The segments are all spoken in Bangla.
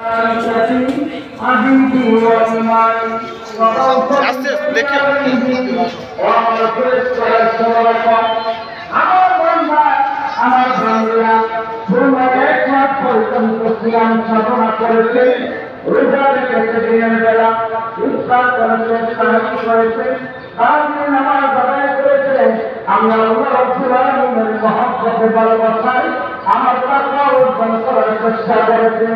আস্তে দেখি আমার বন্ধুরা এক মাস পর্যন্ত সিয়াম সাধনা করেছে, রোজা রেখেছে, দিনের বেলা ইফতার করেছে, সাহায্য করেছে, তারপরে নামাজ আদায় করেছে। আমরা আল্লাহ রাব্বুল আলামিনের মহব্বতে ভালোবাসায় আমার তাকওয়া অর্জন করার চেষ্টা করেছে।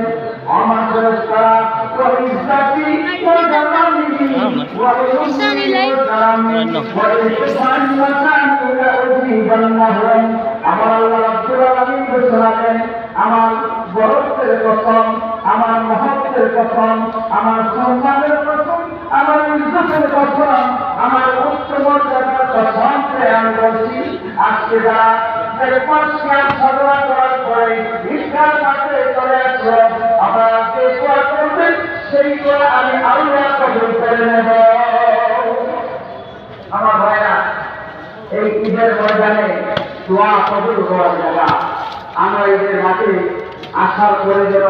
আমার ফেরেশতারা ওয়াইজাতি ওয়া জালালিহি ওয়া ইউসিনি ওয়া কারামি ওয়া ইহসানি ওয়া তাআনি ওয়া উযিবান্নাহু। আমার আল্লাহ রাব্বুল আলামিন বলেন, আমার বরকতের কসম, আমার মহব্বতের কসম, আমার সম্মানের কসম, আমার ইজ্জতের কসম, আমার উচ্চ মর্যাদার কসম আমি বলছি, আজকে যারা সাধনা করার পরে ভিক্ষার পাশে চলে আসলো, আপনারা যে দোয়া করবেন সেই দোয়া আমি আল্লাহ কবুল করে নেব। আমার ভাইরা, এই ঈদের ময়দানে দোয়া কবুল হওয়ার জায়গা। আমরা ঈদের মাঠে আসার পরে যেন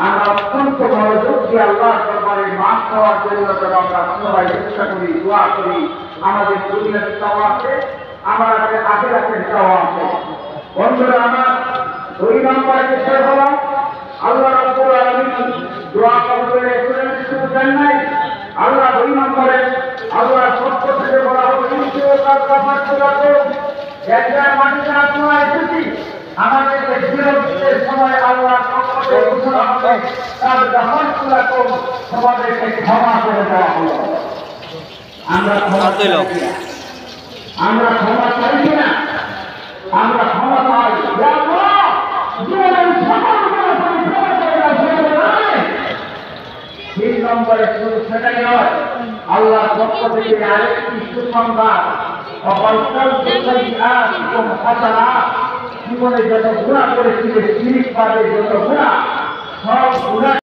আমরা অত্যন্ত মনোযোগ দিয়ে আল্লাহর দরবারে মাফ পাওয়ার জন্য যেন আমরা সবাই চেষ্টা করি, দোয়া করি। আমাদের দুনিয়ার চাওয়া আছে, আমাদের আখিরাতের চাওয়া আছে। বন্ধুরা আমার, 2 নম্বর বিষয় হলো আল্লাহ রাব্বুল আলামিন দোয়া কবুলের শুধু দেন নাই। আল্লাহ 2 নম্বরে আল্লাহর পক্ষ থেকে বলা হলো একটা মাটিতে আপনারা এসেছি, আমাদেরকে বিরতির সময় আল্লাহর পক্ষ থেকে ঘোষণা হবে তার যখন সবাইকে ক্ষমা করে দেওয়া হলো। আমরা ক্ষমা চাইছি না, আমরা ক্ষমা চাই। তিন নম্বরে শুধু সেটাই নয়, আল্লাহর পক্ষ থেকে আরেকটি সুসংবাদ, জীবনে যত গুণা করেছিল, শিরিক বাদে যত গুণা, সব গুণা